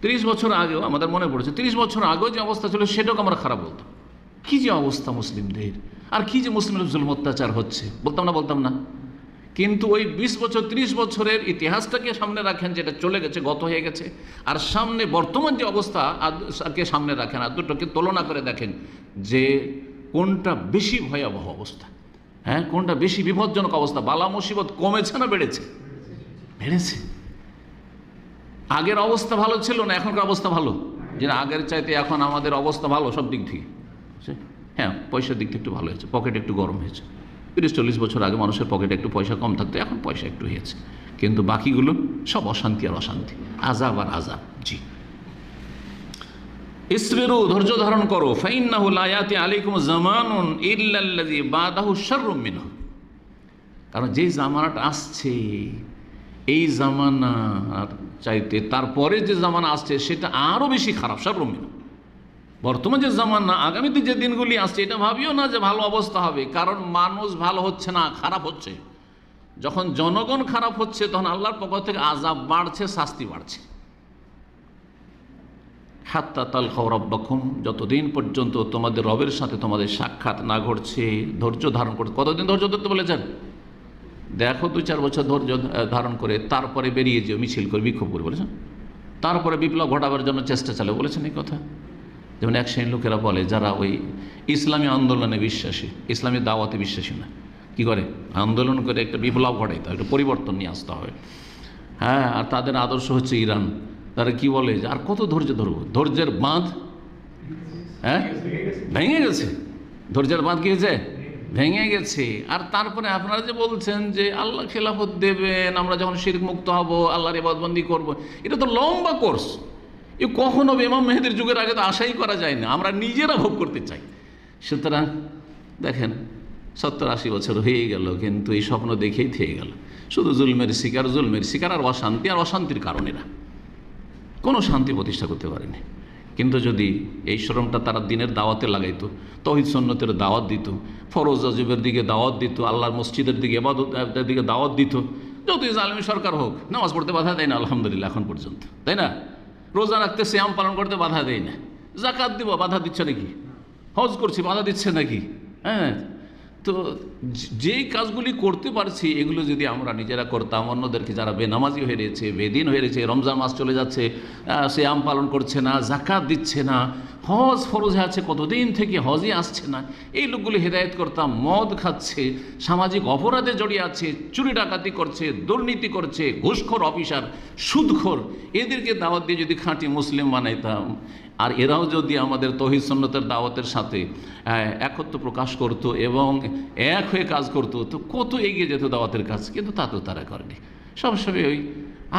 30 বছর আগেও আমাদের মনে পড়েছে, 30 বছর আগেও যে অবস্থা ছিল সেটাকে আমরা খারাপ বলতাম। কি যে অবস্থা মুসলিমদের, আর কি যে মুসলিমদের জুলুম অত্যাচার হচ্ছে, বলতাম না। কিন্তু ওই 20 বছর 30 বছরের ইতিহাসটাকে সামনে রাখেন, যেটা চলে গেছে, গত হয়ে গেছে, আর সামনে বর্তমান যে অবস্থাকে সামনে রাখেন, আর দুটোকে তুলনা করে দেখেন যে কোনটা বেশি ভয়াবহ অবস্থা, হ্যাঁ, কোনটা বেশি বিপজ্জনক অবস্থা। বালা মুসিবত কমেছে না বেড়েছে? বেড়েছে। আগের অবস্থা ভালো ছিল না, এখনকার অবস্থা ভালো? যে আগের চাইতে এখন আমাদের অবস্থা ভালো সব দিক থেকে। হ্যাঁ, পয়সার দিক থেকে একটু ভালো হয়েছে, পকেট একটু গরম হয়েছে। 30-40 বছর আগে মানুষের পকেটে একটু পয়সা কম থাকতো, এখন পয়সা একটু হয়েছে, কিন্তু বাকিগুলো সব অশান্তি আর অশান্তি, আযাব আর আযাব। জি, ইসবিরু, ধৈর্য ধারণ করো। ফাইন্নাহু লা ইয়াতি আলাইকুম জামানুন ইল্লাল্লাযী বাদাহু শাররুম মিনহু, কারণ যেই জামানাটা আসছে এই জামানার চাইতে তারপরে যে জামানা আসছে সেটা আরও বেশি খারাপ। শাররুম মিনহু, বর্তমান যে জামানা, আগামীতে যে দিনগুলি আসছে এটা ভাবিও না যে ভালো অবস্থা হবে, কারণ মানুষ ভালো হচ্ছে না, খারাপ হচ্ছে। যখন জনগণ খারাপ হচ্ছে তখন আল্লাহর পক্ষ থেকে আযাব বাড়ছে, শাস্তি বাড়ছে। হাত্তা তালকাউ রাব্বাকুম, যতদিন পর্যন্ত তোমাদের রবের সাথে তোমাদের সাক্ষাৎ না ঘটছে ধৈর্য ধারণ করতে। কতদিন ধৈর্য ধরতে বলেছেন? দেখো 2-4 বছর ধৈর্য ধারণ করে তারপরে বেরিয়ে যেও, মিছিল করে, বিক্ষোভ করে বলেছেন, তারপরে বিপ্লব ঘটাবার জন্য চেষ্টা চালে বলেছেন এই কথা। যেমন এক শ্রেণীর লোকেরা বলে যারা ওই ইসলামী আন্দোলনে বিশ্বাসী, ইসলামী দাওয়াতে বিশ্বাসী না, কি করে আন্দোলন করে একটা বিপ্লব ঘটাইতে হয়, একটা পরিবর্তন নিয়ে আসতে হবে। হ্যাঁ, আর তাদের আদর্শ হচ্ছে ইরান। তারা কি বলে যে আর কত ধৈর্য ধরবো, ধৈর্যের বাঁধ হ্যাঁ ভেঙে গেছে, ধৈর্যের বাঁধ কি হয়েছে? ভেঙে গেছে। আর তারপরে আপনারা যে বলছেন যে আল্লাহ খেলাফত দেবেন, আমরা যখন শিরক মুক্ত হব, আল্লাহর ইবাদতবন্দি করব, এটা তো লম্বা কোর্স। এ কখন হবে? ইমাম মেহেদির যুগের আগে তো আশাই করা যায় না, আমরা নিজেরা ভোগ করতে চাই। সুতরাং দেখেন 70-80 বছর হয়ে গেল, কিন্তু এই স্বপ্ন দেখেই থেকে গেল। শুধু জুলমের শিকার আর অশান্তির কারণেরা কোনো শান্তি প্রতিষ্ঠা করতে পারেনি। কিন্তু যদি এই শ্রমটা তারা দিনের দাওয়াতে লাগাইতো, তৌহিদ সুন্নতের দাওয়াত দিত, ফরজ ওয়াজিবের দিকে দাওয়াত দিত, আল্লাহর মসজিদের দিকে, ইবাদতের দিকে দাওয়াত দিত, যতই জালেমি সরকার হোক, নামাজ পড়তে বাধা দেয় না আলহামদুলিল্লাহ এখন পর্যন্ত, তাই না? রোজা রাখতে, সিয়াম পালন করতে বাধা দেয় না। যাকাত দিব, বাধা দিচ্ছে নাকি? হজ করছি, বাধা দিচ্ছে নাকি? হ্যাঁ, তো যেই কাজগুলি করতে পারছি এগুলো যদি আমরা নিজেরা করতাম, অন্যদেরকে যারা বেনামাজি হয়ে রয়েছে, বেদিন হয়ে রয়েছে, রমজান মাস চলে যাচ্ছে, সিয়াম পালন করছে না, যাকাত দিচ্ছে না, হজ ফরজে আছে কতদিন থেকে, হজই আসছে না, এই লোকগুলি হেদায়েত করতাম। মদ খাচ্ছে, সামাজিক অপরাধে জড়িয়ে আছে, চুরি ডাকাতি করছে, দুর্নীতি করছে, ঘুষখোর অফিসার, সুদখোর, এদেরকে দাওয়াত দিয়ে যদি খাঁটি মুসলিম বানাইতাম, আর এরাও যদি আমাদের তৌহিদ সুন্নতের দাওয়াতের সাথে একত্র প্রকাশ করত এবং এক হয়ে কাজ করত, তো কত এগিয়ে যেত দাওয়াতের কাজ। কিন্তু তা তো তারা করেনি। সবসময় ওই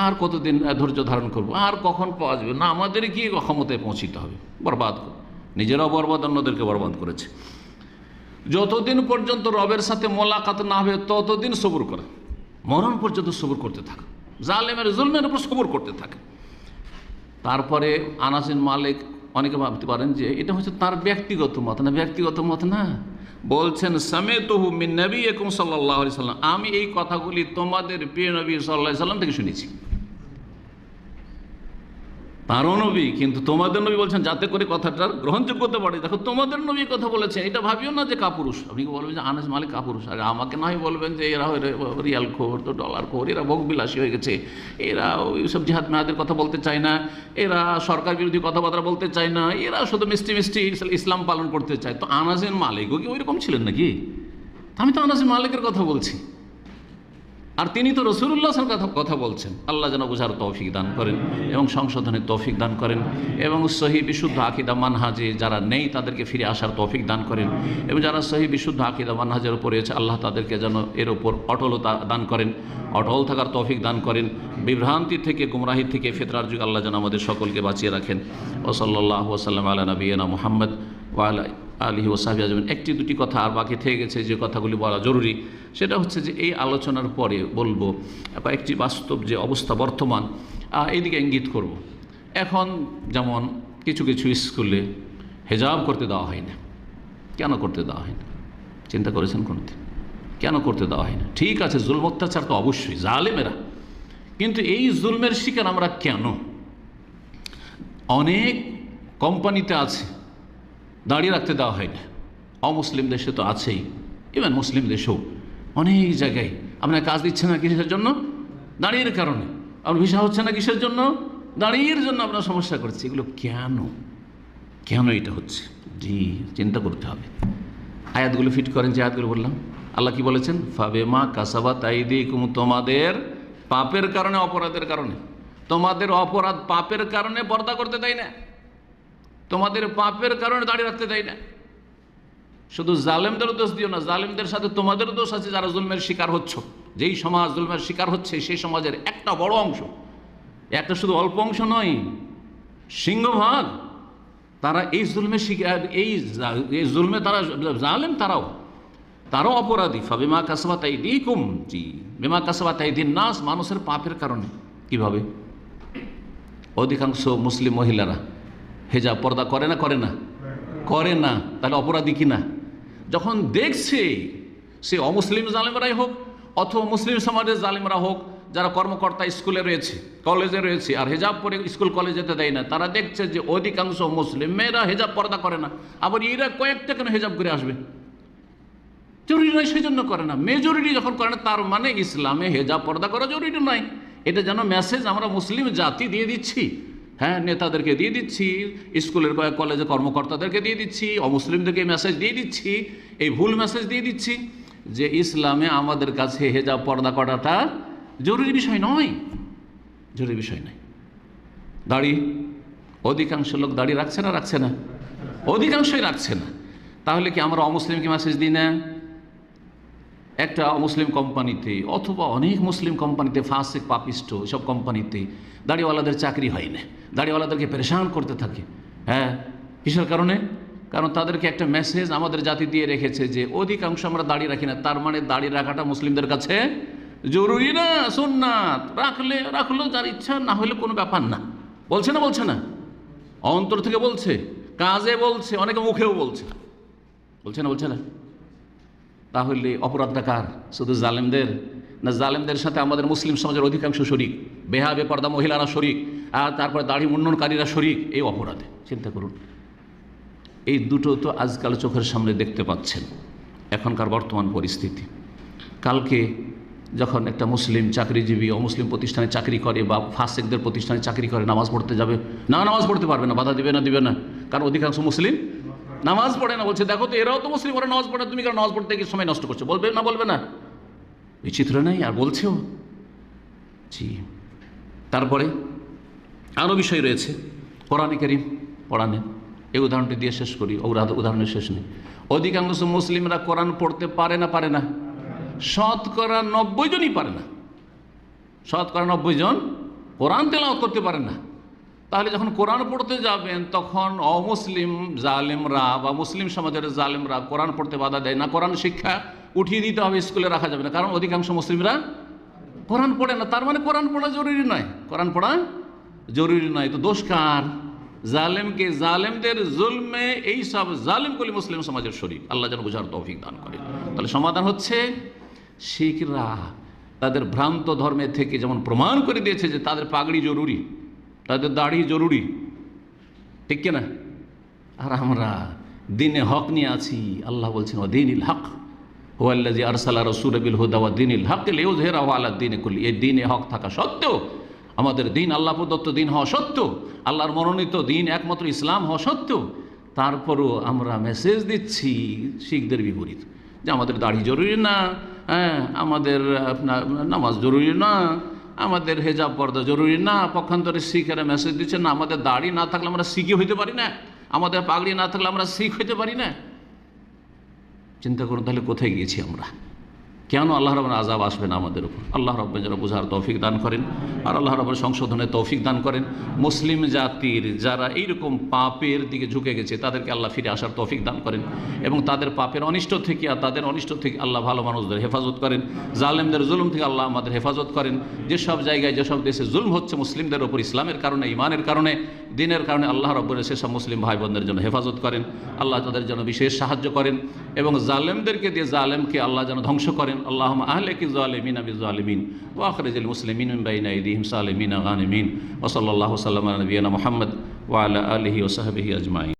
আর কতদিন ধৈর্য ধারণ করবো, আর কখন পাওয়া যাবে না, আমাদের কি ক্ষমতায় পৌঁছিতে হবে, বরবাদ, নিজেরাও বরবাদ, অন্যদেরকে বরবাদ করেছে। যতদিন পর্যন্ত রবের সাথে মোলাকাত না হবে ততদিন সবুর করে, মরণ পর্যন্ত সবুর করতে থাকে, জালেমের জুলমের উপর সবুর করতে থাকে। তারপরে আনাস বিন মালিক, অনেকে ভাবতে পারেন যে এটা হচ্ছে তার ব্যক্তিগত মত, না, ব্যক্তিগত মত না, বলছেন সামিতুহু মিন নবিয়িকুম সাল্লাল্লাহু আলাইহি সাল্লাম, আমি এই কথাগুলি তোমাদের প্রিয় নবী সাল্লাল্লাহু আলাইহি সাল্লাম থেকে শুনেছি। তারও নবী, কিন্তু তোমাদের নবী বলছেন যাতে করে কথাটার গ্রহণযোগ্যতা বাড়ে। দেখো তোমাদের নবী কথা বলেছেন, এটা ভাবিও না যে কাপুরুষ। আপনি বলবেন যে আনাস মালিক কাপুরুষ, আর আমাকে না হয় বলবেন যে এরা রিয়াল খোর, তো ডলার খোর, এরা ভোগবিলাসী হয়ে গেছে, এরা ওইসব জিহাদ মেহাদের কথা বলতে চায় না, এরা সরকার বিরোধী কথাবার্তা বলতে চায় না, এরা শুধু মিষ্টি মিষ্টি ইসলাম পালন করতে চায়। তো আনাস বিন মালিকও কি ওই রকম ছিলেন নাকি? আমি তো আনাস বিন মালিকের কথা বলছি, আর তিনি তো রাসূলুল্লাহর কথা বলছেন। আল্লাহ যেন বোঝার তৌফিক দান করেন এবং সংশোধনের তৌফিক দান করেন, এবং সহি বিশুদ্ধ আকীদা মানহাজে যারা নেই তাদেরকে ফিরে আসার তৌফিক দান করেন, এবং যারা সহি বিশুদ্ধ আকীদা মানহাজের উপরে আছে আল্লাহ তাদেরকে যেন এর উপর অটলতা দান করেন, অটল থাকার তৌফিক দান করেন। বিভ্রান্তি থেকে, গুমরাহি থেকে, ফিতরার যুগে আল্লাহ যেন আমাদের সকলকে বাঁচিয়ে রাখেন। ওয়া সাল্লাল্লাহু ওয়া সাল্লাম আলা নবিয়িনা মুহাম্মদ ওয়া আলা আলিহি ওয়াসাহবিহি আজমাইন। একটি দুটি কথা আর বাকি থেকে গেছে যে কথাগুলি বলা জরুরি, সেটা হচ্ছে যে এই আলোচনার পরে বলবো কয়েকটি বাস্তব যে অবস্থা বর্তমান, এইদিকে ইঙ্গিত করব। এখন যেমন কিছু কিছু স্কুলে হেজাব করতে দেওয়া হয় না। কেন করতে দেওয়া হয় না? চিন্তা করেছেন কোনোদিন? কেন করতে দেওয়া হয় না? ঠিক আছে, জুলম অত্যাচার তো অবশ্যই, জালেমেরা, কিন্তু এই জুলমের শিকার আমরা কেন? অনেক কোম্পানিতে আছে দাঁড়িয়ে রাখতে দেওয়া হয় না, অমুসলিম দেশে তো আছেই, ইভেন মুসলিম দেশেও অনেক জায়গায় আপনার কাজ দিচ্ছে না কিসের জন্য? দাঁড়িয়ে কারণে। আপনার ভিসা হচ্ছে না কিসের জন্য? দাঁড়িয়ের জন্য আপনার সমস্যা করছে। এগুলো কেন, কেন এটা হচ্ছে? জি, চিন্তা করতে হবে। আয়াতগুলো ফিট করেন, যে আয়াতগুলো বললাম, আল্লাহ কি বলেছেন? ফাবেমা কাসাবাত আইদিকুম, তোমাদের পাপের কারণে, অপরাধের কারণে, তোমাদের অপরাধ পাপের কারণে পর্দা করতে দেয় না, তোমাদের পাপের কারণে দাঁড়িয়ে রাখতে দেয় না। শুধু জালেমদেরও দোষ দিও না, জালেমদের সাথে তোমাদেরও দোষ আছে, যারা জুলমের শিকার হচ্ছ। যেই সমাজ জুলমের শিকার হচ্ছে সেই সমাজের একটা বড় অংশ, একটা শুধু অল্প অংশ নয়, সিংহভাগ তারা এই জুলমের শিকার, এই জুলমে তারা জালেম, তারাও অপরাধী। ফাবিমা কাসাবাত আইদিকুম, জি, বিমা কাসাবাত আইদিন নাস, মানুষের পাপের কারণে। কিভাবে? অধিকাংশ মুসলিম মহিলারা হেজাব পর্দা করে না, করে না? করে না। তাহলে অপরাধী কিনা? যখন দেখছে সে অমুসলিম জালেমরাই হোক অথবা মুসলিম সমাজের জালেমরা হোক, যারা কর্মকর্তা স্কুলে রয়েছে, কলেজে রয়েছে, আর হেজাব পরে স্কুল কলেজ যেতে দেয় না, তারা দেখছে যে অধিকাংশ মুসলিম মেয়েরা হেজাব পর্দা করে না, আবার এরা কয়েকটা কেন হেজাব করে আসবে? জরুরি নয়, সেই জন্য করে না। মেজরিটি যখন করে না, তার মানে ইসলামে হেজাব পর্দা করা জরুরি নয়। এটা যেন মেসেজ আমরা মুসলিম জাতি দিয়ে দিচ্ছি, হ্যাঁ, নেতাদেরকে দিয়ে দিচ্ছি, স্কুলের কলেজে কর্মকর্তাদেরকে দিয়ে দিচ্ছি, অমুসলিমদেরকে মেসেজ দিয়ে দিচ্ছি, এই ভুল মেসেজ দিয়ে দিচ্ছি যে ইসলামে আমাদের কাছে হেজাব পর্দা করাটা জরুরি বিষয় নয়, জরুরি বিষয় নয়। দাড়ি, অধিকাংশ লোক দাড়ি রাখছে না, রাখছে না? অধিকাংশই রাখছে না। তাহলে কি আমরা অমুসলিমকে মেসেজ দিই না? একটা মুসলিম কোম্পানিতে অথবা অনেক মুসলিম কোম্পানিতে, ফাসিক পাপিষ্ট এসব কোম্পানিতে দাড়িওয়ালাদের চাকরি হয় না, দাড়িওয়ালাদেরকে পরেশান করতে থাকে। হ্যাঁ, কিসের কারণে? কারণ তাদেরকে একটা মেসেজ আমাদের জাতি দিয়ে রেখেছে যে অধিকাংশ আমরা দাড়ি রাখি না, তার মানে দাড়ি রাখাটা মুসলিমদের কাছে জরুরি না, সুন্নাত, রাখলো যার ইচ্ছা, না হলে কোনো ব্যাপার না। বলছে না? বলছে না? অন্তর থেকে বলছে, কাজে বলছে, অনেকে মুখেও বলছে। বলছে না? বলছে না? তাহলে অপরাধটা কার? শুধু জালেমদের? না, জালেমদের সাথে আমাদের মুসলিম সমাজের অধিকাংশ শরিক, বেহা বেপর্দা মহিলারা শরিক, আর তারপরে দাড়ি মুন্ডনকারীরা শরিক এই অপরাধে। চিন্তা করুন, এই দুটো তো আজকাল চোখের সামনে দেখতে পাচ্ছেন, এখনকার বর্তমান পরিস্থিতি। কালকে যখন একটা মুসলিম চাকরিজীবী অমুসলিম প্রতিষ্ঠানে চাকরি করে বা ফাসিকদের প্রতিষ্ঠানে চাকরি করে, নামাজ পড়তে যাবে না, নামাজ পড়তে পারবে না, বাধা দিবে না, কারণ অধিকাংশ মুসলিম নামাজ পড়ে না। বলছে দেখো তো, এরাও তো মুসলিম, ওরা নামাজ পড়ে না, তুমি কারণ নামাজ পড়তে গিয়ে সময় নষ্ট করছো। বলবে না? বলবে না? বিচিত্র নেই? আর বলছেও। জি, তারপরে আরও বিষয় রয়েছে। কোরআনে কারীম পড়ানে, এই উদাহরণটি দিয়ে শেষ করি, উদাহরণের শেষ নেই। অধিকাংশ মুসলিমরা কোরআন পড়তে পারে না, পারে না? শতকরা 90 জনই পারে না। শতকরা 90 জন কোরআন তেলাওয়াত করতে পারে না। তাহলে যখন কোরআন পড়তে যাবেন তখন অমুসলিম জালেমরা বা মুসলিম সমাজের জালেমরা কোরআন পড়তে বাধা দেয় না, কোরআন শিক্ষা উঠিয়ে দিতে হবে, স্কুলে রাখা যাবে না, কারণ অধিকাংশ মুসলিমরা কোরআন পড়ে না। তার মানে কোরআন পড়া জরুরি নয়, কোরআন পড়া জরুরি নয়। তো দোষ কার? জালেমকে, জালেমদের জুলমে এই সব জালেমগুলি মুসলিম সমাজের শরীক। আল্লাহ যেন বোঝার তৌফিক দান করেন। তাহলে সমাধান হচ্ছে, শিখরা তাদের ভ্রান্ত ধর্মের থেকে যেমন প্রমাণ করে দিয়েছে যে তাদের পাগড়ি জরুরি, তাদের দাড়ি জরুরি, ঠিক কিনা? আর আমরা দিনে হক নিয়ে আছি। আল্লাহ বলছেন ওয়াদিনিল হক হুয়াল্লাযী আরসালা রাসূলাহু বিল হুদা ওয়াদিনিল হক লিইয়ুযহিরাহু আলা দ্বীনি কুল্লি। এই দিনে হক থাকা সত্ত্বেও, আমাদের দিন আল্লাহ প্রদত্ত দিন হওয়া সত্ত্বেও, আল্লাহর মনোনীত দিন একমাত্র ইসলাম হওয়া সত্ত্বেও, তারপরও আমরা মেসেজ দিচ্ছি শিখদের বিপরীত, যে আমাদের দাড়ি জরুরি না, হ্যাঁ, আমাদের আপনার নামাজ জরুরি না, আমাদের হেজাব পর্দা জরুরি না। পক্ষান্তরে শিখেরা মেসেজ দিচ্ছে না, আমাদের দাড়ি না থাকলে আমরা শিখি হইতে পারি না, আমাদের পাগড়ি না থাকলে আমরা শিখ হইতে পারি না। চিন্তা করুন তাহলে কোথায় গিয়েছি আমরা? কেন আল্লাহ রাব্বুল আযাব আসবে না আমাদের উপর। আল্লাহ রাব্বুল যেন বুঝার তৌফিক দান করেন, আর আল্লাহ রাব্বুল সংশোধনের তৌফিক দান করেন। মুসলিম জাতির যারা এইরকম পাপের দিকে ঝুঁকে গেছে তাদেরকে আল্লাহ ফিরে আসার তৌফিক দান করেন, এবং তাদের পাপের অনিষ্ট থেকে আর তাদের অনিষ্ট থেকে আল্লাহ ভালো মানুষদের হেফাজত করেন। জালেমদের জুলুম থেকে আল্লাহ আমাদের হেফাজত করেন। যেসব জায়গায় যেসব দেশে জুলুম হচ্ছে মুসলিমদের ওপর, ইসলামের কারণে, ইমানের কারণে, দিনের কারণে, আল্লাহ রাব্বুল সেসব মুসলিম ভাই বোনদের জন্য হেফাজত করেন। আল্লাহ তাদের জন্য বিশেষ সাহায্য করেন, এবং জালেমদেরকে দিয়ে জালেমকে আল্লাহ যেন ধ্বংস করেন। আল্লাহুম্মা আহলিকি যালিমিনা বিযালিমিন ওয়া আখরিজিল মুসলিমিন মিন বাইনি আইদিহিম সালিমিনা গানিমিন। ওয়া সাল্লাল্লাহু সাল্লামা আলা নবিয়িনা মুহাম্মদ ওয়া আলা আলিহি ওয়া সাহবিহি আজমাইন।